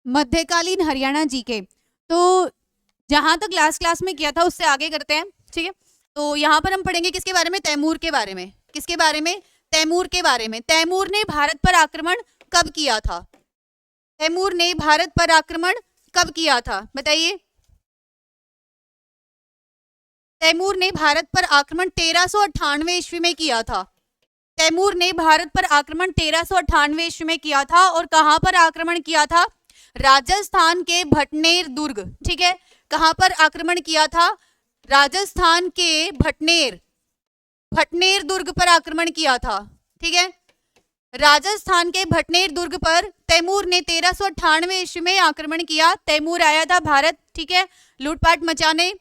मध्यकालीन हरियाणा जीके। तो जहां तक क्लास में किया था उससे आगे करते हैं, ठीक है। तो यहाँ पर हम पढ़ेंगे किसके बारे में, तैमूर के बारे में। किसके बारे में, तैमूर के बारे में। तैमूर ने भारत पर आक्रमण कब किया था? तैमूर ने भारत पर आक्रमण कब किया था, बताइए। तैमूर ने भारत पर आक्रमण 1398 ईस्वी में किया था। तैमूर ने भारत पर आक्रमण 1398 ईस्वी में किया था। और कहां पर आक्रमण किया था? राजस्थान के भटनेर दुर्ग, ठीक है। कहां पर आक्रमण किया था? राजस्थान के भटनेर दुर्ग पर आक्रमण किया था, ठीक है। राजस्थान के भटनेर दुर्ग पर तैमूर ने 1398 ईस्वी में आक्रमण किया। तैमूर आया था भारत, ठीक है, लूटपाट मचाने।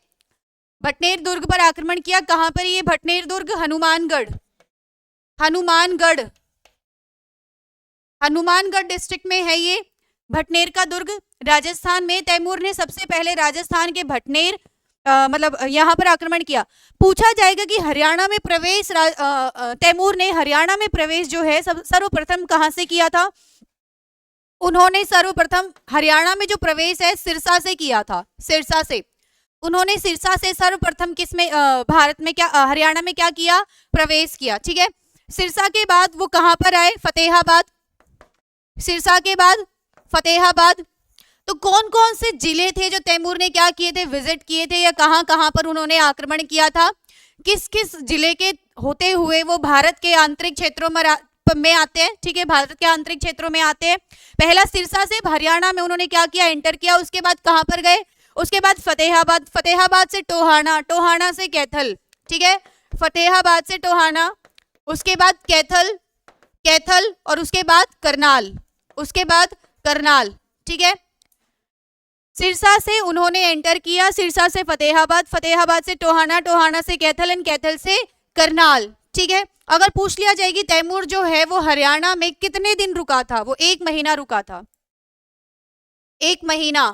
भटनेर दुर्ग पर आक्रमण किया। कहां पर ये भटनेर दुर्ग? हनुमानगढ़ डिस्ट्रिक्ट में है ये भटनेर का दुर्ग, राजस्थान में। तैमूर ने सबसे पहले राजस्थान के भटनेर मतलब यहाँ पर आक्रमण किया। पूछा जाएगा कि हरियाणा में प्रवेश तैमूर ने हरियाणा में प्रवेश जो है सर्वप्रथम कहां से किया था? उन्होंने सर्वप्रथम हरियाणा में जो प्रवेश है सिरसा से किया था। सिरसा से उन्होंने सिरसा से सर्वप्रथम किसमें भारत में क्या हरियाणा में क्या किया? प्रवेश किया, ठीक है। सिरसा के बाद वो कहां पर आए? फतेहाबाद। सिरसा के बाद फतेहाबाद। तो कौन कौन से जिले थे जो तैमूर ने क्या किए थे, विजिट किए थे, या कहां कहां पर उन्होंने आक्रमण किया था? किस किस जिले के होते हुए वो भारत के आंतरिक क्षेत्रों में आते हैं, ठीक है, भारत के आंतरिक क्षेत्रों में आते हैं। पहला सिरसा से हरियाणा में उन्होंने क्या किया? एंटर किया। उसके बाद कहां पर गए? उसके बाद फतेहाबाद। फतेहाबाद से टोहाना, टोहाना से कैथल, ठीक है, फतेहाबाद से टोहाना। उसके बाद कैथल, कैथल, और उसके बाद करनाल, उसके बाद करनाल, ठीक है। सिरसा से उन्होंने एंटर किया, सिरसा से फतेहाबाद, फतेहाबाद से टोहाना, टोहाना से कैथल, एंड कैथल से करनाल, ठीक है। अगर पूछ लिया जाएगी तैमूर जो है वो हरियाणा में कितने दिन रुका था? वो 1 महीना रुका था। 1 महीना।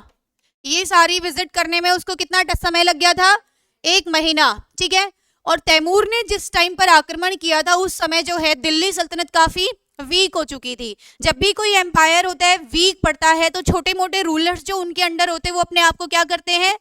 ये सारी विजिट करने में उसको कितना समय लग गया था? 1 महीना, ठीक है। और तैमूर ने जिस टाइम पर आक्रमण किया था उस समय जो है दिल्ली सल्तनत काफी वीक हो चुकी थी। जब भी कोई एम्पायर होता है वीक पड़ता है तो छोटे मोटे रूलर्स जो उनके अंडर होते हैं वो अपने आप को क्या करते हैं?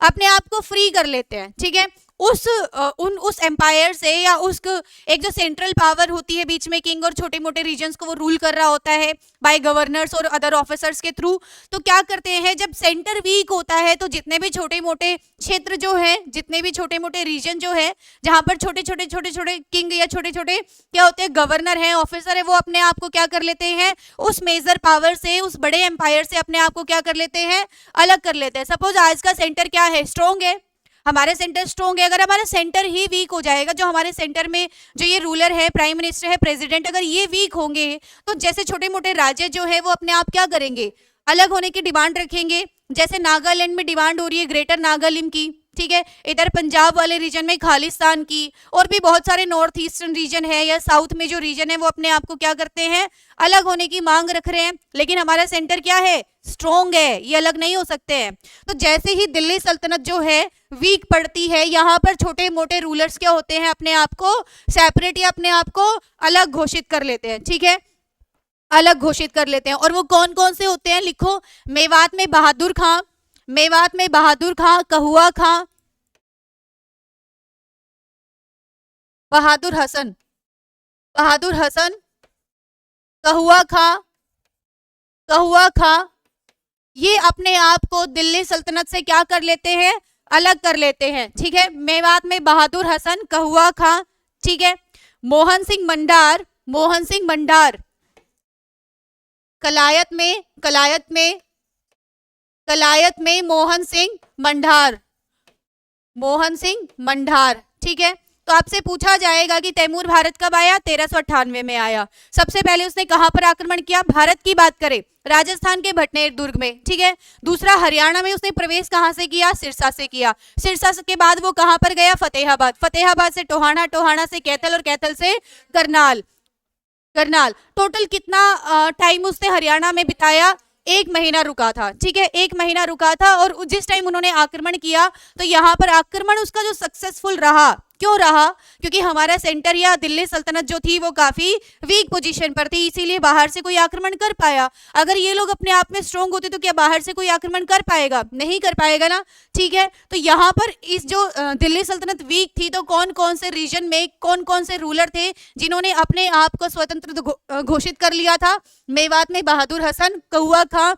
अपने आप को फ्री कर लेते हैं, ठीक है। उस एम्पायर से या उस एक जो सेंट्रल पावर होती है बीच में, किंग और छोटे मोटे रीजन्स को वो रूल कर रहा होता है बाय गवर्नर्स और अदर ऑफिसर्स के थ्रू। तो क्या करते हैं, जब सेंटर वीक होता है तो जितने भी छोटे मोटे क्षेत्र जो है, जितने भी छोटे मोटे रीजन जो है जहां पर छोटे छोटे किंग या छोटे छोटे क्या होते हैं, गवर्नर है, ऑफिसर है, वो अपने आप को क्या कर लेते हैं? उस मेजर पावर से, उस बड़े एम्पायर से अपने आप को क्या कर लेते हैं? अलग कर लेते हैं। सपोज आज का सेंटर क्या है? स्ट्रॉन्ग है, हमारे सेंटर स्ट्रॉन्ग है। अगर हमारा सेंटर ही वीक हो जाएगा, जो हमारे सेंटर में जो ये रूलर है, प्राइम मिनिस्टर है, प्रेसिडेंट, अगर ये वीक होंगे तो जैसे छोटे मोटे राज्य जो है वो अपने आप क्या करेंगे? अलग होने की डिमांड रखेंगे। जैसे नागालैंड में डिमांड हो रही है ग्रेटर नागालैंड की, ठीक है, इधर पंजाब वाले रीजन में खालिस्तान की, और भी बहुत सारे नॉर्थ ईस्टर्न रीजन है या साउथ में जो रीजन है वो अपने आप को क्या करते हैं? अलग होने की मांग रख रहे हैं। लेकिन हमारा सेंटर क्या है? स्ट्रॉन्ग है, ये अलग नहीं हो सकते हैं। तो जैसे ही दिल्ली सल्तनत जो है वीक पड़ती है, यहाँ पर छोटे मोटे रूलर्स क्या होते हैं? अपने आप को सेपरेट या अपने आप को अलग घोषित कर लेते हैं, ठीक है, अलग घोषित कर लेते हैं। और वो कौन कौन से होते हैं? लिखो। मेवात में बहादुर खां, मेवात में बहादुर खां, कहुआ खां, बहादुर हसन, बहादुर हसन, कहुआ खां, कहुआ खां, ये अपने आप को दिल्ली सल्तनत से क्या कर लेते हैं? अलग कर लेते हैं, ठीक है। मेवात में बहादुर हसन, कहुआ खां, ठीक है। मोहन सिंह मंडार, मोहन सिंह मंडार, कलायत में, कलायत में, कलायत में मोहन सिंह मंडार, मोहन सिंह मंडार, ठीक है। तो आपसे पूछा जाएगा कि तैमूर भारत कब आया? 1398 में आया। सबसे पहले उसने कहां पर आक्रमण किया? भारत की बात करें, राजस्थान के भटनेर दुर्ग में, ठीक है। दूसरा, हरियाणा में उसने प्रवेश कहां से किया? सिरसा से किया। सिरसा के बाद वो कहां पर गया? फतेहाबाद। फतेहाबाद से टोहाना, टोहाना से कैथल, और कैथल से करनाल, करनाल। टोटल कितना टाइम उसने हरियाणा में बिताया? 1 महीना रुका था, ठीक है, 1 महीना रुका था। और जिस टाइम उन्होंने आक्रमण किया तो यहाँ पर आक्रमण उसका जो सक्सेसफुल रहा, क्यों रहा? क्योंकि हमारा सेंटर या दिल्ली सल्तनत जो थी वो काफी वीक पोजीशन पर थी, इसीलिए बाहर से कोई आक्रमण कर पाया। अगर ये लोग अपने आप में स्ट्रांग होते तो क्या बाहर से कोई आक्रमण कर पाएगा? नहीं कर पाएगा ना। ठीक है, तो यहाँ पर इस जो दिल्ली सल्तनत वीक थी, तो कौन कौन से रीजन में कौन कौन से रूलर थे जिन्होंने अपने आप को स्वतंत्र घोषित कर लिया था? मेवात में बहादुर हसन, कौआ खां,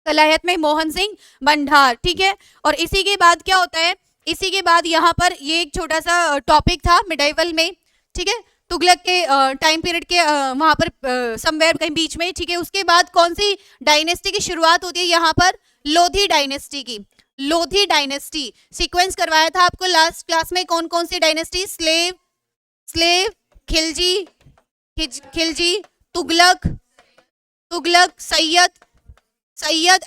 कलायत में मोहन सिंह मंडार। ठीक है, और इसी के बाद क्या होता है, इसी के बाद यहाँ पर ये एक छोटा सा टॉपिक था मिडाइवल में, ठीक है, तुगलक के टाइम पीरियड के वहां पर समवेयर कहीं बीच में। ठीक है, उसके बाद कौन सी डायनेस्टी की शुरुआत होती है? यहाँ पर लोधी डायनेस्टी की। लोधी डायनेस्टी सीक्वेंस करवाया था आपको लास्ट क्लास में, कौन कौन सी dynasty? Slave, Khilji, Tughlaq, Sayyid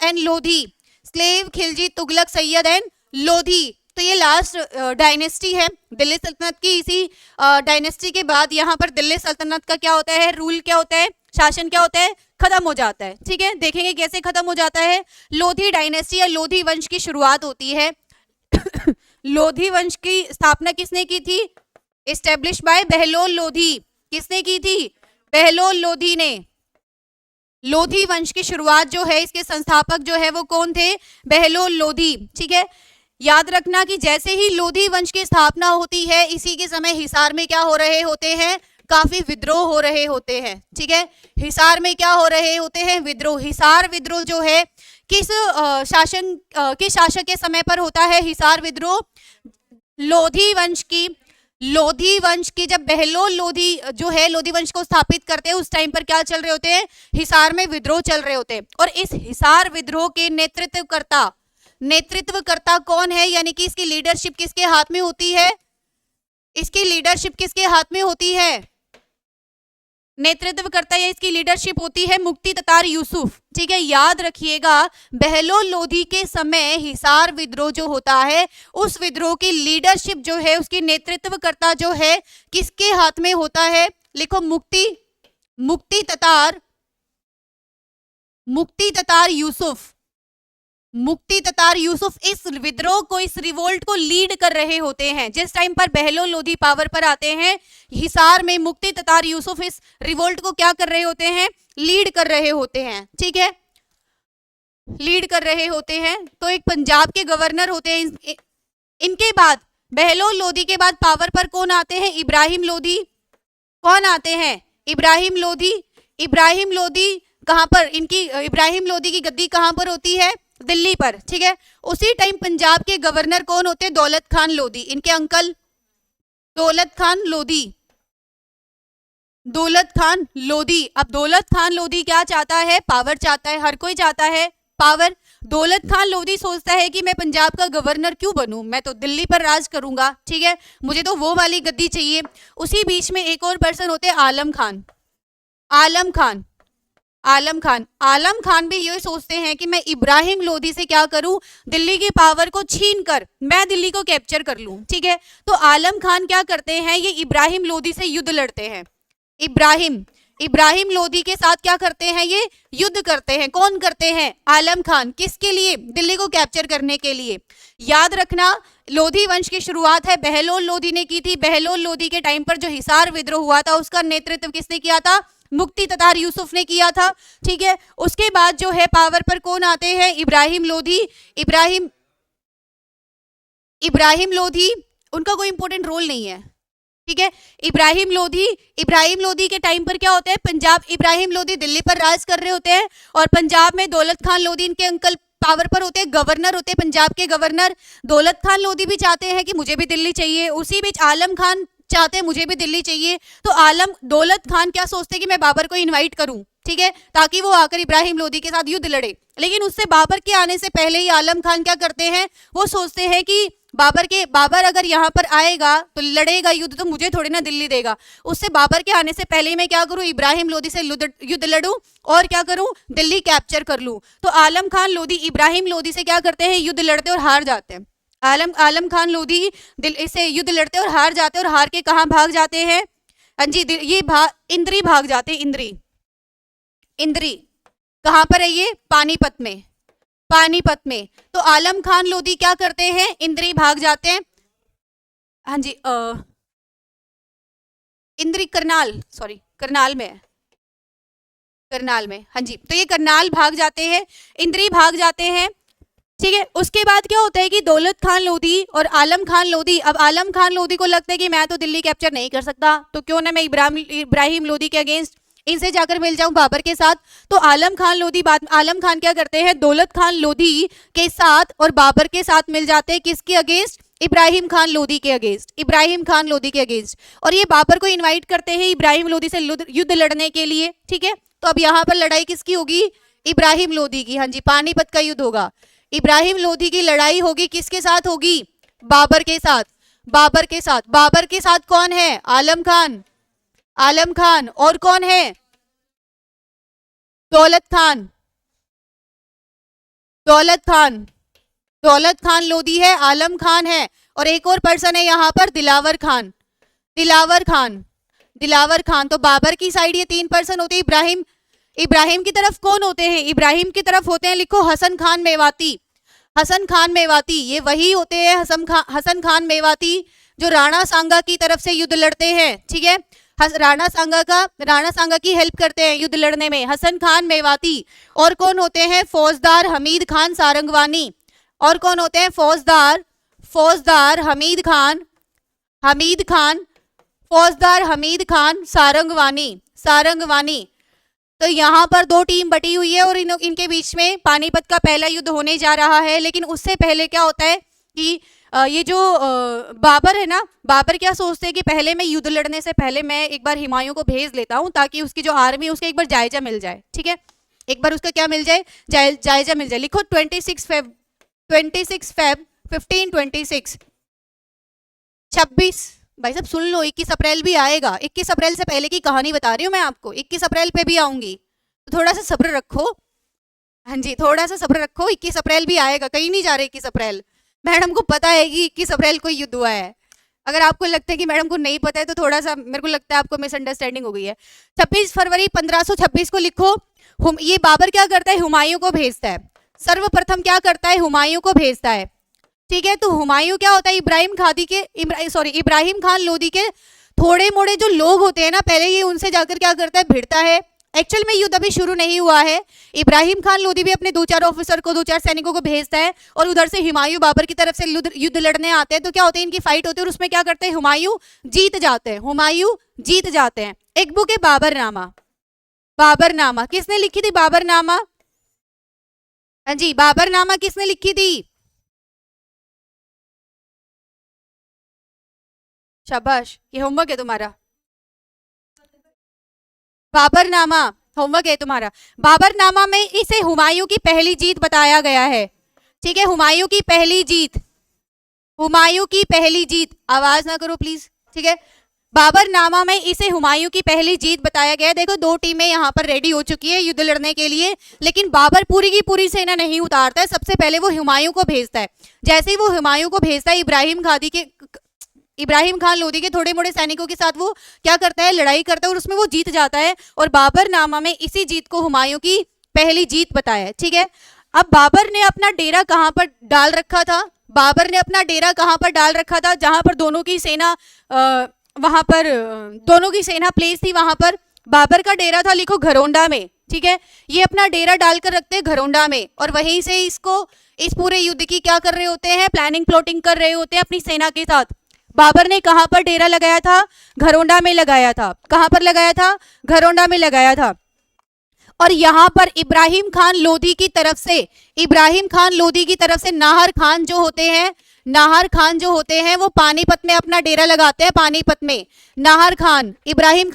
and Lodi. Slave, Khilji, Tughlaq, Sayyid and Lodi. तो ये लास्ट डायनेस्टी है दिल्ली सल्तनत की। इसी डायनेस्टी के बाद यहाँ पर दिल्ली सल्तनत का क्या होता है? रूल क्या होता है? शासन क्या होता है? खत्म हो जाता है। ठीक है, देखेंगे कैसे खत्म हो जाता है। लोधी डायनेस्टी या लोधी वंश की शुरुआत होती है। लोधी वंश की स्थापना किसने की थी? Establish by Bahlol Lodhi. किसने की थी? बहलोल लोधी ने। लोधी वंश की शुरुआत जो है, इसके संस्थापक जो है वो कौन थे? बहलोल लोधी। ठीक है, याद रखना कि जैसे ही लोधी वंश की स्थापना होती है, इसी के समय हिसार में क्या हो रहे होते हैं? काफी विद्रोह हो रहे होते हैं। ठीक है, हिसार में क्या हो रहे होते हैं? विद्रोह। हिसार विद्रोह जो है किस शासक के समय पर होता है? हिसार विद्रोह लोधी वंश की जब बहलोल लोधी जो है लोधी वंश को स्थापित करते हैं, उस टाइम पर क्या चल रहे होते हैं? हिसार में विद्रोह चल रहे होते हैं। और इस हिसार विद्रोह के नेतृत्वकर्ता कौन है? यानी कि इसकी लीडरशिप किसके हाथ में होती है? इसकी लीडरशिप किसके हाथ में होती है? नेतृत्वकर्ता या इसकी लीडरशिप होती है मुक्ति ततार यूसुफ। ठीक है, याद रखिएगा, बहलोल लोधी के समय हिसार विद्रोह जो होता है, उस विद्रोह की लीडरशिप जो है, उसकी नेतृत्वकर्ता जो है किसके हाथ में होता है? लिखो, मुक्ति ततार यूसुफ इस विद्रोह को, इस रिवोल्ट को लीड कर रहे होते हैं। जिस टाइम पर बहलोल लोधी पावर पर आते हैं, हिसार में मुक्ति ततार यूसुफ इस रिवोल्ट को क्या कर रहे होते हैं? लीड कर रहे होते हैं। ठीक है, लीड कर रहे होते हैं। तो एक पंजाब के गवर्नर होते हैं। इनके बाद, बहलोल लोधी के बाद पावर पर कौन आते हैं? इब्राहिम लोधी। कौन आते हैं? इब्राहिम लोधी कहां पर? इनकी इब्राहिम लोधी की गद्दी कहां पर होती है? दिल्ली पर। ठीक है, उसी टाइम पंजाब के गवर्नर कौन होते हैं? दौलत खान लोधी। इनके अंकल दौलत खान लोधी। अब दौलत खान लोधी क्या चाहता है? पावर चाहता है। हर कोई चाहता है पावर। दौलत खान लोधी सोचता है कि मैं पंजाब का गवर्नर क्यों बनूं, मैं तो दिल्ली पर राज करूंगा। ठीक है, मुझे तो वो वाली गद्दी चाहिए। उसी बीच में एक और पर्सन होते हैं, आलम खान भी ये सोचते हैं कि मैं इब्राहिम लोधी से क्या करूं? दिल्ली की पावर को छीन कर मैं दिल्ली को कैप्चर कर लूं। ठीक है, तो आलम खान क्या करते हैं? ये इब्राहिम लोधी से युद्ध लड़ते हैं। इब्राहिम लोधी के साथ क्या करते हैं? ये युद्ध करते हैं। कौन करते हैं? आलम खान। किसके लिए? दिल्ली को कैप्चर करने के लिए। याद रखना, लोधी वंश की शुरुआत है बहलोल लोधी ने की थी। बहलोल लोधी के टाइम पर जो हिसार विद्रोह हुआ था, उसका नेतृत्व किसने किया था? मुक्ति ततार यूसुफ ने किया था। ठीक है, उसके बाद जो है पावर पर कौन आते हैं? इब्राहिम लोधी। उनका कोई इंपॉर्टेंट रोल नहीं है। ठीक है, इब्राहिम लोधी के टाइम पर क्या होता है? पंजाब, इब्राहिम लोधी दिल्ली पर राज कर रहे होते हैं और पंजाब में दौलत खान लोधी इनके अंकल पावर पर होते हैं, गवर्नर होते हैं, पंजाब के गवर्नर। दौलत खान लोधी भी चाहते हैं कि मुझे भी दिल्ली चाहिए। उसी बीच आलम खान चाहते हैं मुझे भी दिल्ली चाहिए। तो दौलत खान क्या सोचते हैं कि मैं बाबर को इनवाइट करूं, ठीक है, ताकि वो आकर इब्राहिम लोधी के साथ युद्ध लड़े। लेकिन उससे बाबर के आने से पहले ही आलम खान क्या करते हैं? वो सोचते हैं कि बाबर अगर यहाँ पर आएगा तो लड़ेगा युद्ध, तो मुझे थोड़ी ना दिल्ली देगा। उससे बाबर के आने से पहले ही मैं क्या करूं? इब्राहिम लोधी से युद्ध लड़ूं और क्या करूं? दिल्ली कैप्चर कर लूं। तो आलम खान लोधी इब्राहिम लोधी से क्या करते हैं? युद्ध लड़ते और हार जाते हैं। आलम खान लोधी से युद्ध लड़ते और हार जाते हैं। और हार के कहाँ भाग जाते हैं? हाँ जी, ये इंद्री भाग जाते हैं। इंद्री कहाँ पर है? ये पानीपत में। तो आलम खान लोधी क्या करते हैं? इंद्री भाग जाते हैं। हाँ जी, इंद्री करनाल, सॉरी करनाल में है, करनाल में, हाँ जी। तो ये करनाल भाग जाते हैं, इंद्री भाग जाते हैं, ठीक है। उसके बाद क्या होता है कि दौलत खान लोधी और आलम खान लोधी, अब आलम खान लोधी को लगता है कि मैं तो दिल्ली कैप्चर नहीं कर सकता, तो क्यों ना मैं इब्राहिम लोधी के अगेंस्ट इनसे जाकर मिल जाऊं बाबर के साथ। तो आलम खान लोधी, आलम खान क्या करते हैं, दौलत खान लोधी के साथ और बाबर के साथ मिल जाते हैं, किसके अगेंस्ट, इब्राहिम खान लोधी के अगेंस्ट, इब्राहिम खान लोधी के अगेंस्ट। और ये बाबर को इन्वाइट करते हैं इब्राहिम लोधी से युद्ध लड़ने के लिए, ठीक है। तो अब यहाँ पर लड़ाई किसकी होगी, इब्राहिम लोधी की, हाँ जी, पानीपत का युद्ध होगा। इब्राहिम लोधी की लड़ाई होगी, किसके साथ होगी, बाबर के साथ, बाबर के साथ। बाबर के साथ कौन है, आलम खान, आलम खान, और कौन है, दौलत खान, दौलत खान, दौलत खान लोधी है, आलम खान है, और एक और पर्सन है यहाँ पर, दिलावर खान, दिलावर खान, दिलावर खान। तो बाबर की साइड ये 3 पर्सन होते हैं। इब्राहिम, इब्राहिम की तरफ कौन होते हैं, इब्राहिम की तरफ होते हैं, लिखो हसन खान मेवाती, हसन खान मेवाती, ये वही होते हैं हसन खान मेवाती जो राणा सांगा की तरफ से युद्ध लड़ते हैं, ठीक है। राणा सांगा की हेल्प करते हैं युद्ध लड़ने में, हसन खान मेवाती। और कौन होते हैं, फौजदार हमीद खान सारंगवानी, और कौन होते हैं, फौजदार हमीद खान, हमीद खान, फौजदार हमीद खान सारंगवानी, सारंगवानी। तो यहाँ पर 2 टीम बटी हुई है और इनके बीच में पानीपत का पहला युद्ध होने जा रहा है। लेकिन उससे पहले क्या होता है कि ये जो बाबर है ना, बाबर क्या सोचते हैं कि पहले मैं युद्ध लड़ने से पहले मैं एक बार हुमायूं को भेज लेता हूँ, ताकि उसकी जो आर्मी है उसका एक बार जायजा मिल जाए, ठीक है, एक बार उसका क्या मिल जाए, जायजा मिल जाए। लिखो 26 फेब 1526, 26, भाई साहब सुन लो, 21 अप्रैल भी आएगा, 21 अप्रैल से पहले की कहानी बता रही हूँ मैं आपको, 21 अप्रैल पे भी आऊंगी, तो थोड़ा सा सब्र रखो, हाँ जी, थोड़ा सा सब्र रखो, 21 अप्रैल भी आएगा, कहीं नहीं जा रहे 21 अप्रैल। मैडम को पता है कि 21 अप्रैल को युद्ध हुआ है। अगर आपको लगता है कि मैडम को नहीं पता है तो थोड़ा सा मेरे को लगता है आपको मिसअंडरस्टैंडिंग हो गई है। 26 फरवरी 1526 को लिखो। ये बाबर क्या करता है, हुमायूं को भेजता है, सर्वप्रथम क्या करता है, हुमायूं को भेजता है, ठीक है। तो हुमायूं क्या होता है, इब्राहिम खान लोधी के थोड़े मोड़े जो लोग होते हैं ना, पहले ये उनसे जाकर क्या करता है, भिड़ता है। एक्चुअल में युद्ध अभी शुरू नहीं हुआ है। इब्राहिम खान लोधी भी अपने 2-4 ऑफिसर को, 2-4 सैनिकों को भेजता है और उधर से हुमायूं बाबर की तरफ से युद्ध लड़ने आते हैं। तो क्या होता है, इनकी फाइट होती है और उसमें क्या करते हैं, हुमायूं जीत जाते हैं, हुमायूं जीत जाते हैं। एक बुक है बाबरनामा, बाबरनामा किसने लिखी थी, बाबरनामा, हाँ जी, बाबरनामा किसने लिखी थी, शाबाश, ये होमवर्क है तुम्हारा, बाबरनामा होमवर्क है तुम्हारा। बाबरनामा में इसे हुमायूं की पहली जीत बताया गया है, ठीक है, हुमायूं की पहली जीत, हुमायूं की पहली जीत, आवाज ना करो प्लीज, ठीक है। बाबरनामा में इसे हुमायूं की पहली जीत बताया गया है। देखो 2 टीमें यहाँ पर रेडी हो चुकी है युद्ध लड़ने के लिए, लेकिन बाबर पूरी की पूरी सेना नहीं उतारता है, सबसे पहले वो हुमायूं को भेजता है। जैसे ही वो हुमायूं को भेजता है, इब्राहिम खान लोधी के थोड़े मोड़े सैनिकों के साथ वो क्या करता है, लड़ाई करता है और उसमें वो जीत जाता है। और बाबरनामा में इसी जीत को हुमायूं की पहली जीत बताया है, ठीक है। अब बाबर ने अपना डेरा कहाँ पर डाल रखा था, बाबर ने अपना डेरा कहाँ पर डाल रखा था, जहां पर दोनों की सेना वहां पर दोनों की सेना प्लेस थी, वहां पर बाबर का डेरा था, लिखो घरोंडा में, ठीक है। ये अपना डेरा डालकर रखते हैं घरोंडा में और वहीं से इसको इस पूरे युद्ध की क्या कर रहे होते हैं, प्लानिंग प्लॉटिंग कर रहे होते हैं अपनी सेना के साथ। बाबर ने कहां पर डेरा लगाया था, घरोंडा में लगाया था, कहां पर लगाया था, घरोंडा में लगाया था। और यहां पर इब्राहिम खान लोधी की तरफ से नाहर खान जो होते हैं वो पानीपत में अपना डेरा लगाते हैं, पानीपत में। नाहर खान इब्राहिम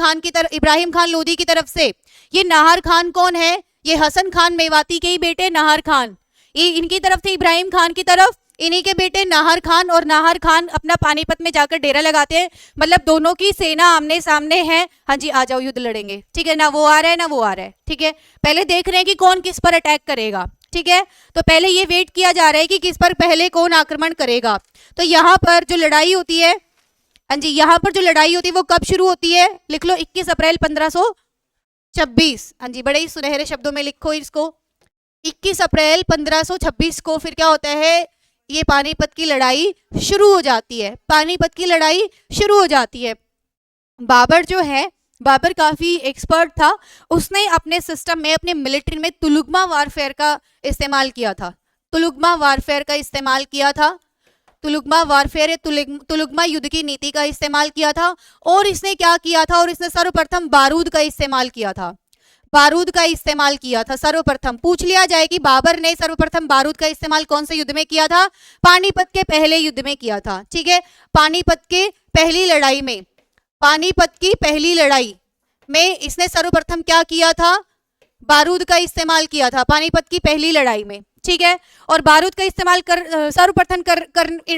खान लोधी की तरफ से। ये नाहर खान कौन है, ये हसन खान मेवाती के ही बेटे नाहर खान, ये इनकी तरफ से इब्राहिम खान की तरफ इन्हीं के बेटे नाहर खान, और नाहर खान अपना पानीपत में जाकर डेरा लगाते हैं। मतलब दोनों की सेना आमने सामने है, हाँ जी आ जाओ युद्ध लड़ेंगे, ठीक है ना, वो आ रहा है ना वो आ रहा है, ठीक है। पहले देख रहे हैं कि कौन किस पर अटैक करेगा, ठीक है। तो पहले ये वेट किया जा रहा है कि किस पर पहले कौन आक्रमण करेगा। तो यहाँ पर जो लड़ाई होती है, हाँ जी, यहाँ पर जो लड़ाई होती है वो कब शुरू होती है, लिख लो 21 अप्रैल 1526, हाँ जी, बड़े ही सुनहरे शब्दों में लिखो इसको, 21 अप्रैल 1526 को फिर क्या होता है, ये पानीपत की लड़ाई शुरू हो जाती है, पानीपत की लड़ाई शुरू हो जाती है। बाबर जो है, बाबर काफी एक्सपर्ट था, उसने अपने सिस्टम में, अपने मिलिट्री में तुलुगमा वारफेयर का इस्तेमाल किया था, तुलुगमा वारफेयर का इस्तेमाल किया था, तुलुगमा वारफेयर, तुलुगमा युद्ध की नीति का इस्तेमाल किया था। और इसने क्या किया था, और इसने सर्वप्रथम बारूद का इस्तेमाल किया था, बारूद का इस्तेमाल किया था सर्वप्रथम। पूछ लिया जाए कि बाबर ने सर्वप्रथम बारूद का इस्तेमाल कौन से युद्ध में किया था, पानीपत के पहले युद्ध में किया था, ठीक है। पानीपत के पहली लड़ाई में, पानीपत की पहली लड़ाई में इसने सर्वप्रथम क्या किया था, बारूद का इस्तेमाल किया था, पानीपत की पहली लड़ाई में, ठीक है। और बारूद का इस्तेमाल सर्वप्रथम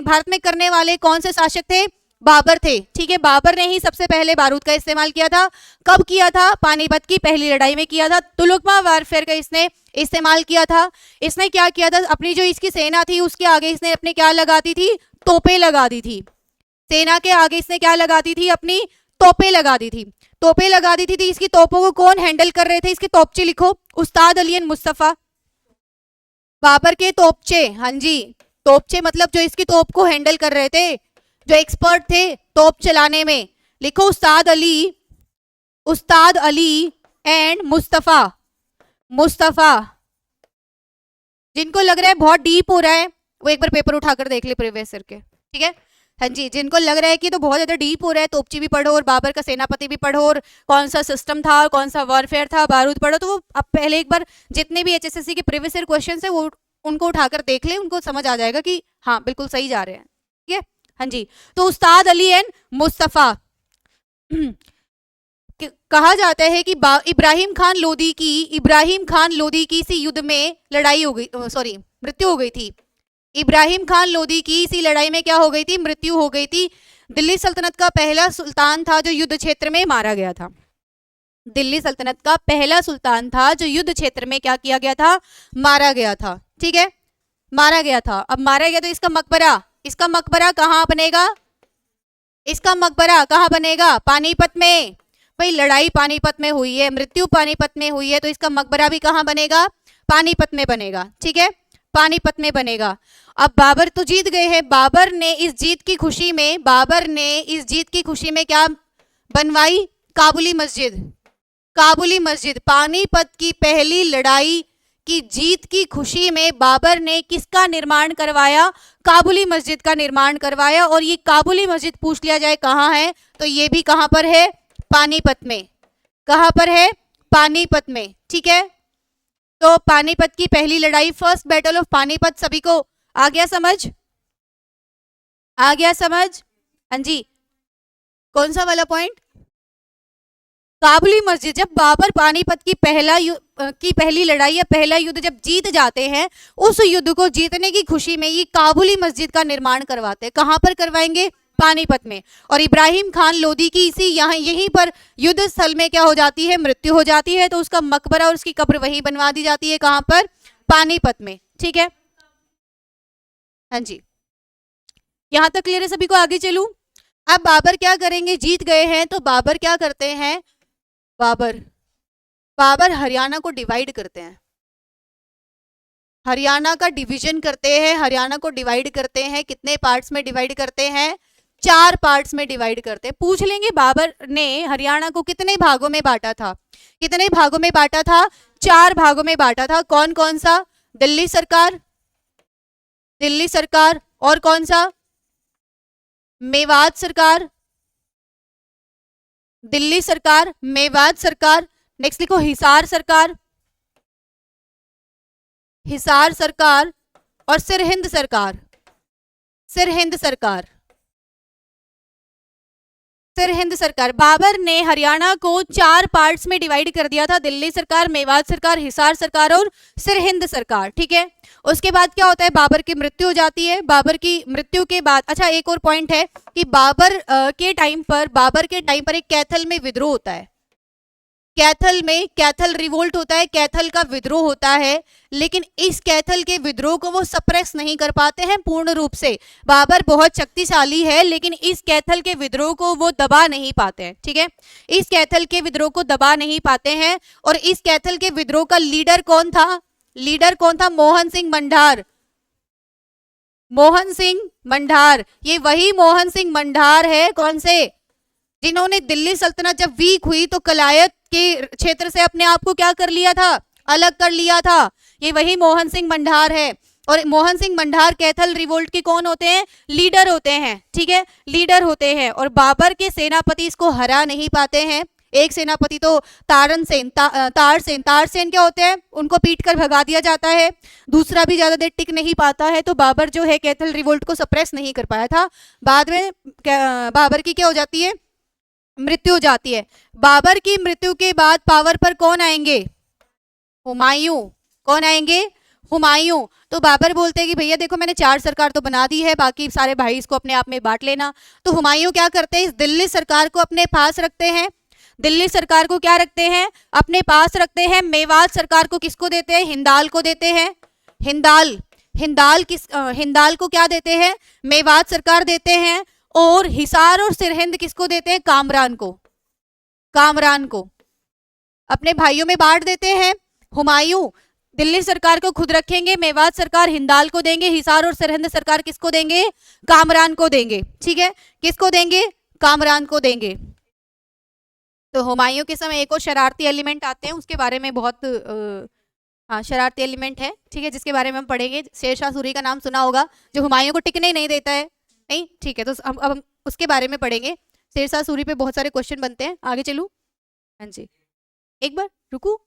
भारत में करने वाले कौन से शासक थे, बाबर थे, ठीक है। बाबर ने ही सबसे पहले बारूद का इस्तेमाल किया था। कब किया था, पानीपत की पहली लड़ाई में किया था। तुलुगमा वारफेयर का इसने इस्तेमाल किया था। इसने क्या किया था, अपनी जो इसकी सेना थी उसके आगे इसने अपने क्या लगा दी थी, तोपें लगा दी थी, सेना के आगे इसने क्या लगा दी थी, अपनी तोपें लगा दी थी, तोपें लगा दी थी। इसकी तोपों को कौन हैंडल कर रहे थे, इसके तोपचे लिखो, उस्ताद अली मुस्तफा, बाबर के तोपचे, हाँ जी, तोपचे मतलब जो इसकी तोप को हैंडल कर रहे थे, जो एक्सपर्ट थे तोप चलाने में, लिखो उस्ताद अली एंड मुस्तफा, मुस्तफा। जिनको लग रहा है बहुत डीप हो रहा है वो एक बार पेपर उठाकर देख ले प्रीवियस ईयर के, ठीक है। हाँ जी, जिनको लग रहा है कि तो बहुत ज्यादा डीप हो रहा है, तोपची भी पढ़ो और बाबर का सेनापति भी पढ़ो और कौन सा सिस्टम था और कौन सा वॉरफेयर था, बारूद पढ़ो, तो वो अब पहले एक बार जितने भी एचएसएससी के प्रीवियस ईयर क्वेश्चन है वो उनको उठाकर देख ले, उनको समझ आ जाएगा कि हाँ बिल्कुल सही जा रहे हैं, ठीक है। हाँ जी, तो उस्ताद अली एंड मुस्तफा कहा जाता है कि इब्राहिम खान लोदी की इसी युद्ध में लड़ाई हो गई, सॉरी मृत्यु हो गई थी। इब्राहिम खान लोदी की इसी लड़ाई में क्या हो गई थी, मृत्यु हो गई थी। दिल्ली सल्तनत का पहला सुल्तान था जो युद्ध क्षेत्र में मारा गया था, दिल्ली सल्तनत का पहला सुल्तान था जो युद्ध क्षेत्र में क्या किया गया था, मारा गया था, ठीक है, मारा गया था। अब मारा गया तो इसका मकबरा कहाँ बनेगा, इसका मकबरा कहाँ बनेगा, पानीपत में। भाई लड़ाई पानीपत में हुई है, मृत्यु पानीपत में हुई है, तो इसका मकबरा भी कहाँ बनेगा, पानीपत में बनेगा, ठीक है, पानीपत में बनेगा। अब बाबर तो जीत गए हैं, बाबर ने इस जीत की खुशी में क्या बनवाई, काबुली मस्जिद। पानीपत की पहली लड़ाई की जीत की खुशी में बाबर ने किसका निर्माण करवाया, काबुली मस्जिद का निर्माण करवाया। और ये काबुली मस्जिद पूछ लिया जाए कहाँ है, तो ये भी कहाँ पर है, पानीपत में। कहाँ पर है, पानीपत में, ठीक है। तो पानीपत की पहली लड़ाई, फर्स्ट बैटल ऑफ पानीपत, सभी को आ गया समझ, आ गया समझ, हाँ जी। कौन सा वाला पॉइंट, काबुली मस्जिद। जब बाबर पानीपत की पहली लड़ाई या पहला युद्ध जब जीत जाते हैं, उस युद्ध को जीतने की खुशी में ये काबुली मस्जिद का निर्माण करवाते हैं। कहाँ पर करवाएंगे, पानीपत में। और इब्राहिम खान लोदी की यहीं पर युद्ध स्थल में क्या हो जाती है, मृत्यु हो जाती है, तो उसका मकबरा और उसकी कब्र वहीं बनवा दी जाती है, कहाँ पर, पानीपत में, ठीक है। हाँ जी, यहां तक क्लियर है सभी को, आगे चलूं। अब बाबर क्या करेंगे, जीत गए हैं तो बाबर क्या करते हैं, बाबर हरियाणा को डिवाइड करते हैं, हरियाणा का डिवीजन करते हैं, हरियाणा को डिवाइड करते हैं। कितने पार्ट्स में डिवाइड करते हैं, 4 पार्ट्स में डिवाइड करते हैं। पूछ लेंगे बाबर ने हरियाणा को कितने भागों में बांटा था, कितने भागों में बांटा था, 4 भागों में बांटा था। कौन कौन सा, दिल्ली सरकार, और कौन सा, मेवात सरकार, दिल्ली सरकार, मेवात सरकार। नेक्स्ट लिखो हिसार सरकार और सिरहिंद सरकार। बाबर ने हरियाणा को 4 पार्ट्स में डिवाइड कर दिया था, दिल्ली सरकार, मेवात सरकार, हिसार सरकार और सिरहिंद सरकार, ठीक है। उसके बाद क्या होता है, बाबर की मृत्यु हो जाती है। बाबर की मृत्यु के बाद, अच्छा एक और पॉइंट है कि बाबर के टाइम पर एक कैथल में विद्रोह होता है, कैथल रिवोल्ट होता है, कैथल का विद्रोह होता है। लेकिन इस कैथल के विद्रोह को वो सप्रेस नहीं कर पाते हैं पूर्ण रूप से। बाबर बहुत शक्तिशाली है लेकिन इस कैथल के विद्रोह को वो दबा नहीं पाते हैं, ठीक है। इस कैथल के विद्रोह को दबा नहीं पाते हैं। और इस कैथल के विद्रोह का लीडर कौन था, मोहन सिंह मंडार। मोहन सिंह मंडार। ये वही मोहन सिंह मंडार है, कौन से, जिन्होंने दिल्ली सल्तनत जब वीक हुई तो कलायत के क्षेत्र से अपने आप को क्या कर लिया था, अलग कर लिया था। ये वही मोहन सिंह मंडार है। और मोहन सिंह मंडार कैथल रिवोल्ट के कौन होते हैं, लीडर होते हैं, ठीक है, लीडर होते हैं। और बाबर के सेनापति इसको हरा नहीं पाते हैं। एक सेनापति तो तारसेन तारसेन क्या होते हैं, उनको पीट कर भगा दिया जाता है। दूसरा भी ज्यादा देर टिक नहीं पाता है, तो बाबर जो है कैथल रिवोल्ट को सप्रेस नहीं कर पाया था। बाद में बाबर की क्या हो जाती है, मृत्यु हो जाती है। बाबर की मृत्यु के बाद पावर पर कौन आएंगे, हुमायूं। कौन आएंगे, हुमायूं। तो बाबर बोलते हैं कि भैया देखो मैंने 4 सरकार तो बना दी है, बाकी सारे भाई इसको अपने आप में बांट लेना। तो हुमायूं क्या करते हैं, इस दिल्ली सरकार को अपने पास रखते हैं। दिल्ली सरकार को क्या रखते हैं, अपने पास रखते हैं। मेवात सरकार को किसको देते हैं, हिंदाल को देते हैं। हिंदाल को क्या देते हैं, मेवात सरकार देते हैं। और हिसार और सिरहिंद किसको देते हैं, कामरान को अपने भाइयों में बांट देते हैं। हुमायूं दिल्ली सरकार को खुद रखेंगे, मेवात सरकार हिंदाल को देंगे, हिसार और सिरहिंद सरकार किसको देंगे, कामरान को देंगे। ठीक है, किसको देंगे, कामरान को देंगे। तो हुमायूं के समय एक और शरारती एलिमेंट आते हैं, उसके बारे में बहुत हाँ शरारती एलिमेंट है, ठीक है, जिसके बारे में हम पढ़ेंगे। शेरशाह सूरी का नाम सुना होगा, जो हुमायूं को टिकने ही नहीं देता है, नहीं, ठीक है। तो अब हम उसके बारे में पढ़ेंगे। शेरशाह सूरी पे बहुत सारे क्वेश्चन बनते हैं। आगे चलूं, हाँ जी, एक बार रुकू।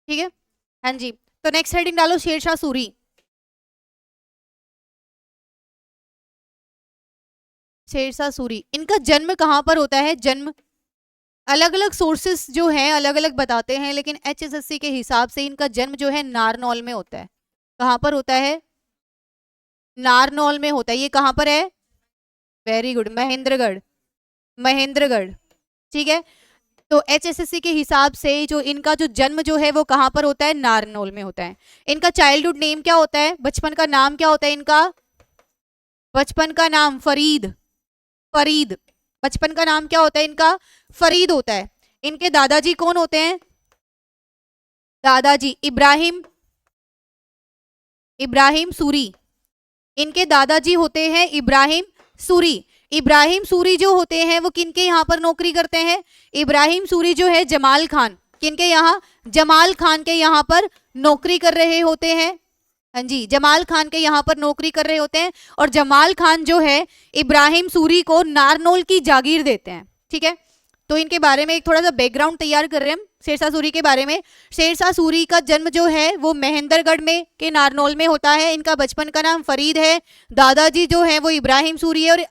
ठीक है, हाँ जी। तो नेक्स्ट हेडिंग डालो, शेरशाह सूरी। शेरशाह सूरी, इनका जन्म कहाँ पर होता है, जन्म अलग अलग सोर्सेस जो हैं अलग अलग बताते हैं, लेकिन HSSC के हिसाब से इनका जन्म जो है नारनौल में होता है। कहाँ पर होता है, नारनौल में होता है। ये कहाँ पर है, वेरी गुड, महेंद्रगढ़। ठीक है, तो HSSC के हिसाब से जो इनका जो जन्म जो है वो कहाँ पर होता है, नारनौल में होता है। इनका चाइल्डहुड नेम क्या होता है, बचपन का नाम क्या होता है इनका, बचपन का नाम फरीद। बचपन का नाम क्या होता है इनका, फरीद होता है। इनके दादाजी कौन होते हैं, दादाजी इब्राहिम सूरी। इनके दादाजी होते हैं इब्राहिम सूरी जो होते हैं वो किनके यहाँ पर नौकरी करते हैं, इब्राहिम सूरी जो है जमाल खान, किनके यहाँ, जमाल खान के यहाँ पर नौकरी कर रहे होते हैं। हाँ जी, जमाल खान के यहाँ पर नौकरी कर रहे होते हैं। और जमाल खान जो है इब्राहिम सूरी को नारनौल की जागीर देते हैं। ठीक है, तो इनके बारे में एक थोड़ा सा बैकग्राउंड तैयार कर रहे हैं हम शेरशाह सूरी के बारे में। शेरशाह सूरी का जन्म जो है वो महेंद्रगढ़ में के नारनौल में होता है। इनका बचपन का नाम फरीद है। दादाजी जो है वो इब्राहिम सूरी है। और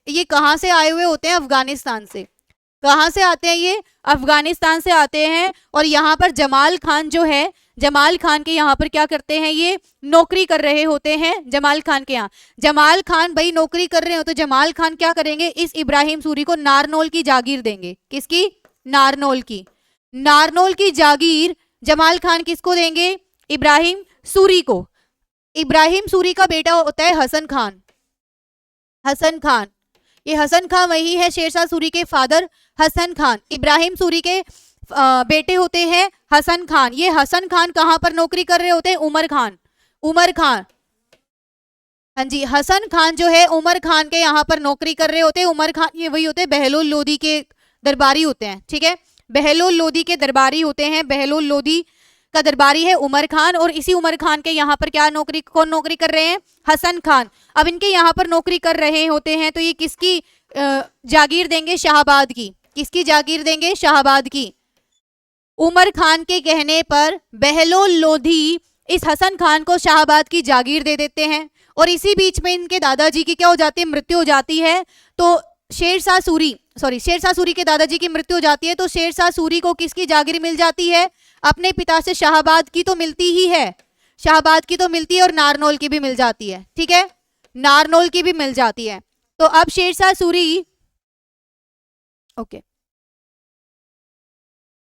ये कहाँ से आए हुए होते हैं, अफगानिस्तान से। कहाँ से आते हैं ये, अफगानिस्तान से आते हैं। और यहाँ पर जमाल खान जो है, जमाल खान के यहाँ पर क्या करते हैं, ये नौकरी कर रहे होते हैं। जमाल खान के यहाँ, जमाल खान भाई नौकरी कर रहे हो तो जमाल खान क्या करेंगे, इस इब्राहिम सूरी को नारनौल की जागीर देंगे। किसकी, नारनौल की जागीर जमाल खान किसको देंगे, इब्राहिम सूरी को। इब्राहिम सूरी का बेटा होता है हसन खान। ये हसन खान वही है शेरशाह सूरी के फादर, हसन खान। इब्राहिम सूरी के बेटे होते हैं हसन खान। ये हसन खान कहाँ पर नौकरी कर रहे होते हैं, उमर खान। हाँ जी, हसन खान जो है उमर खान के यहाँ पर नौकरी कर रहे होते हैं। उमर खान ये वही होते हैं, बहलोल लोदी के दरबारी होते हैं। ठीक है, बहलोल लोदी के दरबारी होते हैं। बहलोल लोदी का दरबारी है उमर खान। और इसी उमर खान के यहाँ पर क्या नौकरी, कौन नौकरी कर रहे हैं, हसन खान। अब इनके यहाँ पर नौकरी कर रहे होते हैं तो ये किसकी जागीर देंगे, शाहबाद की। किसकी जागीर देंगे, शाहबाद की। उमर खान के कहने पर बहलोल लोधी इस हसन खान को शाहबाद की जागीर दे देते हैं। और इसी बीच में इनके दादाजी की क्या हो जाती है, मृत्यु हो जाती है। तो शेरशाह सूरी के दादाजी की मृत्यु हो जाती है, तो शेरशाह सूरी को किसकी जागीर मिल जाती है? अपने पिता से शाहाबाद की तो मिलती ही है, शाहाबाद की तो मिलती है और नारनौल की भी मिल जाती है, ठीक है, नारनौल की भी मिल जाती है। तो अब शेरशाह सूरी, ओके,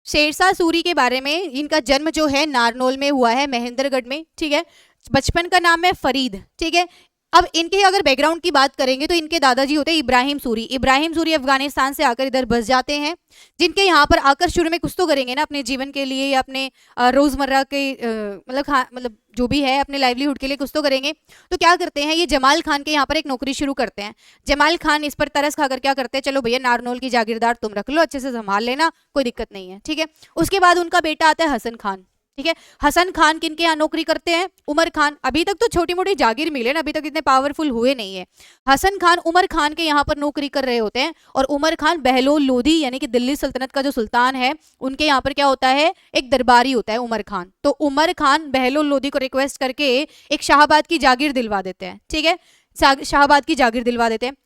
शेरशाह सूरी के बारे में, इनका जन्म जो है नारनौल में हुआ है, महेंद्रगढ़ में, ठीक है। बचपन का नाम है फरीद, ठीक है। अब इनके अगर बैकग्राउंड की बात करेंगे तो इनके दादाजी होते हैं इब्राहिम सूरी। इब्राहिम सूरी अफगानिस्तान से आकर इधर बस जाते हैं, जिनके यहाँ पर आकर शुरू में कुछ तो करेंगे ना अपने जीवन के लिए या अपने रोजमर्रा के मतलब जो भी है अपने लाइवलीहुड के लिए कुछ तो करेंगे। तो क्या करते हैं, ये जमाल खान के यहाँ पर एक नौकरी शुरू करते हैं। जमाल खान इस पर तरस खाकर क्या करते हैं, चलो भैया नारनौल की जागीरदार तुम रख लो, अच्छे से संभाल लेना, कोई दिक्कत नहीं है, ठीक है। उसके बाद उनका बेटा आता है हसन खान, ठीक है। हसन खान किनके यहाँ नौकरी करते हैं? उमर खान। अभी तक तो छोटी मोटी जागीर मिले ना, अभी तक इतने पावरफुल हुए नहीं है। हसन खान उमर खान के यहाँ पर नौकरी कर रहे होते हैं, और उमर खान बहलोल लोधी यानी कि दिल्ली सल्तनत का जो सुल्तान है उनके यहाँ पर क्या होता है, एक दरबारी होता है उमर खान। तो उमर खान बहलोल लोधी को रिक्वेस्ट करके एक शाहाबाद की जागीर दिलवा देते हैं, ठीक है, शाहाबाद की जागीर दिलवा देते हैं।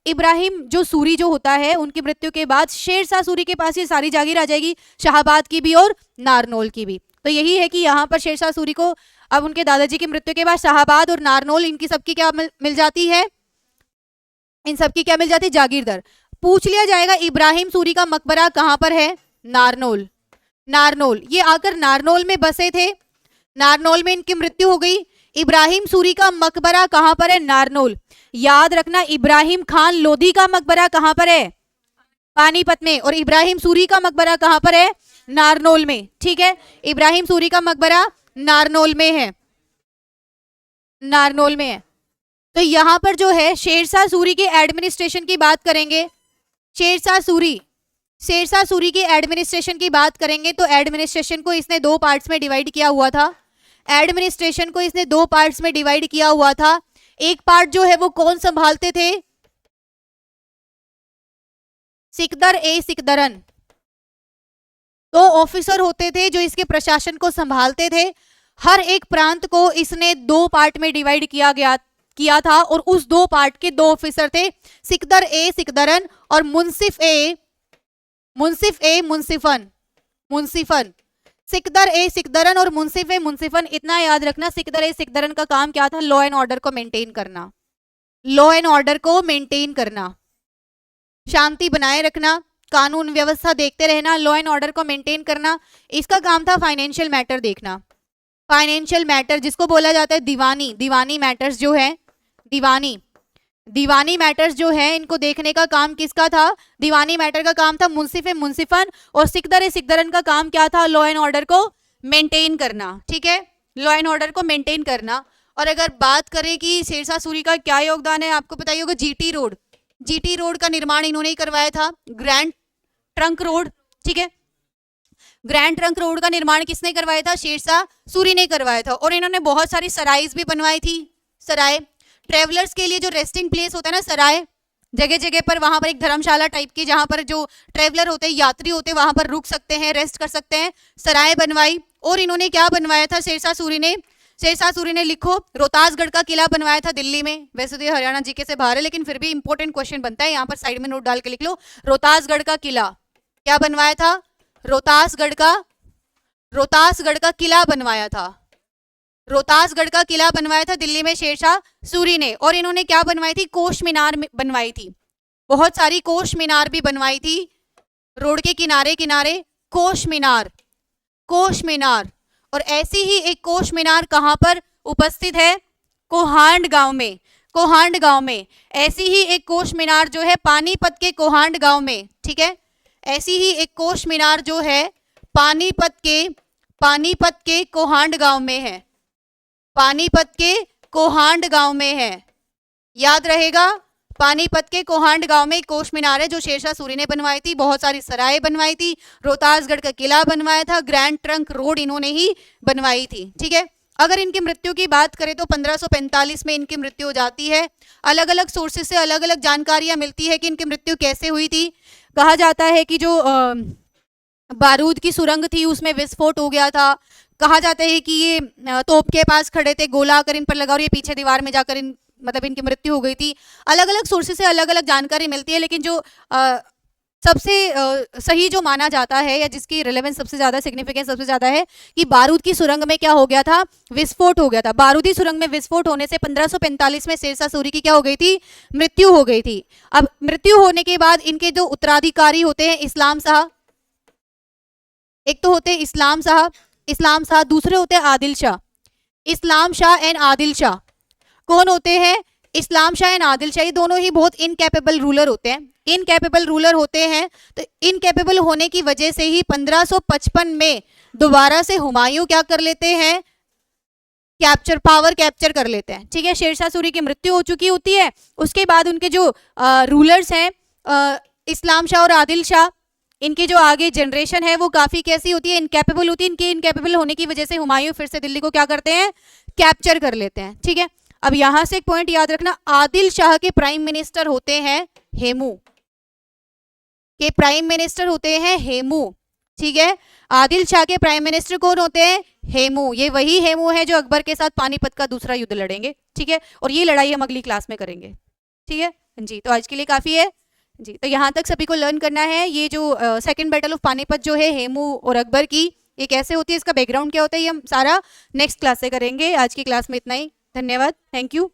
इब्राहिम जो सूरी जो होता है, उनकी मृत्यु के बाद शेरशाह सूरी के पास ये सारी जागीर आ जाएगी, शाहाबाद की भी और नारनौल की भी। तो यही है कि यहाँ पर शेरशाह सूरी को अब उनके दादाजी की मृत्यु के बाद शाहाबाद और नारनौल, इनकी सबकी क्या मिल जाती है, इन सबकी क्या मिल जाती है, जागीरदार। पूछ लिया जाएगा इब्राहिम सूरी का मकबरा कहाँ पर है? नारनौल। नारनौल, ये आकर नारनौल में बसे थे, नारनौल में इनकी मृत्यु हो गई। इब्राहिम सूरी का मकबरा कहाँ पर है? नारनौल। याद रखना, इब्राहिम खान लोधी का मकबरा कहाँ पर है? पानीपत में। और इब्राहिम सूरी का मकबरा कहाँ पर है? नारनौल में, ठीक है। इब्राहिम सूरी का मकबरा नारनौल में है, नारनौल में है। तो यहां पर जो है शेरशाह सूरी के एडमिनिस्ट्रेशन की बात करेंगे, शेरशाह सूरी के एडमिनिस्ट्रेशन की बात करेंगे तो एडमिनिस्ट्रेशन को इसने दो पार्ट्स में डिवाइड किया हुआ था। एडमिनिस्ट्रेशन को इसने दो पार्ट्स में डिवाइड किया हुआ था। एक पार्ट जो है वो कौन संभालते थे? सिकदर ए सिकदरन, दो ऑफिसर होते थे जो इसके प्रशासन को संभालते थे। हर एक प्रांत को इसने दो पार्ट में डिवाइड किया था, और उस दो पार्ट के दो ऑफिसर थे, सिकदर ए सिकदरन और मुंसिफ ए मुंसिफन। सिकदर ए सिकदरन और मुंसिफ ए मुंसिफन। इतना याद रखना, सिकदर ए सिकदरन का काम क्या था? लॉ एंड ऑर्डर को मेंटेन करना, लॉ एंड ऑर्डर को मेंटेन करना, शांति बनाए रखना, कानून व्यवस्था देखते रहना, लॉ एंड ऑर्डर को मेंटेन करना। इसका काम था फाइनेंशियल मैटर देखना, फाइनेंशियल मैटर जिसको बोला जाता है दीवानी मैटर्स जो है, दीवानी मैटर्स जो है, इनको देखने का काम किसका था? दीवानी मैटर का काम था मुंसिफ मुंसिफन। और सिकदर सिकदरन का काम क्या था? लॉ एंड ऑर्डर को मेंटेन करना, ठीक है, लॉ एंड ऑर्डर को मेंटेन करना। और अगर बात करें कि शेरशाह सूरी का क्या योगदान है, आपको पता ही होगा, जीटी रोड का निर्माण इन्होंने ही करवाया था, ग्रैंड ट्रंक रोड, ठीक है, ग्रैंड ट्रंक रोड का निर्माण किसने करवाया था? शेरशाह सूरी ने करवाया था। और इन्होंने बहुत सारी सराइज भी बनवाई थी, सराय, ट्रेवलर्स के लिए जो रेस्टिंग प्लेस होता है ना, सराय, जगह जगह पर, वहां पर एक धर्मशाला टाइप की, जहां पर जो ट्रेवलर होते हैं, यात्री होते हैं, वहां पर रुक सकते हैं, रेस्ट कर सकते हैं, सराय बनवाई। और इन्होंने क्या बनवाया था शेरशाह सूरी ने लिखो, रोहतासगढ़ का किला बनवाया था दिल्ली में। वैसे तो ये हरियाणा जीके से बाहर है, लेकिन फिर भी इंपॉर्टेंट क्वेश्चन बनता है, यहाँ पर साइड में नोट डाल के लिख लो। रोहतासगढ़ का किला क्या बनवाया था? रोहतासगढ़ का किला बनवाया था, रोहतासगढ़ का किला बनवाया था दिल्ली में शेरशाह सूरी ने। और इन्होंने क्या बनवाई थी? कोश मीनार बनवाई थी, बहुत सारी कोश मीनार भी बनवाई थी, रोड के किनारे किनारे कोश मीनार। और ऐसी ही एक कोश मीनार कहां पर उपस्थित है? कोहांड गांव में। ऐसी ही एक कोश मीनार जो है पानीपत के कोहांड गांव में, ठीक है, ऐसी ही एक कोश मीनार जो है पानीपत के कोहांड गांव में है, पानीपत के कोहांड गांव में है, याद रहेगा। पानीपत के कोहांड गांव में कोश मीनार है जो शेरशाह सूरी ने बनवाई थी, बहुत सारी सराय बनवाई थी, रोहतासगढ़ का किला बनवाया था, ग्रैंड ट्रंक रोड इन्होंने ही बनवाई थी, ठीक है। अगर इनकी मृत्यु की बात करें तो 1545 में इनकी मृत्यु हो जाती है। अलग अलग सोर्सेस से अलग अलग जानकारियां मिलती है कि इनकी मृत्यु कैसे हुई थी। कहा जाता है कि जो बारूद की सुरंग थी उसमें विस्फोट हो गया था। कहा जाता है कि ये तोप के पास खड़े थे, गोला आकर इन पर लगा और ये पीछे दीवार में जाकर मतलब इनकी मृत्यु हो गई थी। अलग अलग सोर्सेज से अलग अलग जानकारी मिलती है, लेकिन जो सबसे सही जो माना जाता है या जिसकी रिलेवेंस सबसे ज्यादा, सिग्निफिकेंस सबसे ज्यादा है कि बारूद की सुरंग में क्या हो गया था, विस्फोट हो गया था। बारूदी सुरंग में विस्फोट होने से 1545 में शेरशाह सूरी की क्या हो गई थी, मृत्यु हो गई थी। अब मृत्यु होने के बाद इनके जो उत्तराधिकारी होते हैं इस्लाम शाह, एक तो होते हैं इस्लाम शाह, दूसरे होते हैं आदिल शाह। इस्लाम शाह एंड आदिल शाह कौन होते हैं, इस्लाम शाह एंड आदिल शाह, ये दोनों ही बहुत इनकैपेबल रूलर होते हैं। इनकैपेबल रूलर होते हैं, तो इनकैपेबल होने की वजह से ही 1555 में दोबारा से हुमायूं क्या कर लेते हैं, पावर कैप्चर कर लेते हैं। ठीक है, शेरशाह सूरी की मृत्यु हो चुकी होती है। उसके बाद उनके जो रूलर्स हैं इस्लाम शाह और आदिल शाह, इनकी जो आगे जनरेशन है वो काफी कैसी होती है, इनकैपेबल होती है। इनके इनकैपेबल होने की वजह से हुमायूं फिर से दिल्ली को क्या करते हैं, कैप्चर कर लेते हैं। ठीक है, अब यहां से एक पॉइंट याद रखना, आदिल शाह के प्राइम मिनिस्टर होते हैं हेमू, के प्राइम मिनिस्टर होते हैं हेमू। ठीक है, आदिल शाह के प्राइम मिनिस्टर कौन होते हैं, हेमू। ये वही हेमू है जो अकबर के साथ पानीपत का दूसरा युद्ध लड़ेंगे। ठीक है, और ये लड़ाई हम अगली क्लास में करेंगे। ठीक है जी, तो आज के लिए काफी है जी। तो यहाँ तक सभी को लर्न करना है। ये जो सेकंड बैटल ऑफ पानीपत जो है हेमू और अकबर की, ये कैसे होती है, इसका बैकग्राउंड क्या होता है, ये हम सारा नेक्स्ट क्लास से करेंगे। आज की क्लास में इतना ही, धन्यवाद, थैंक यू।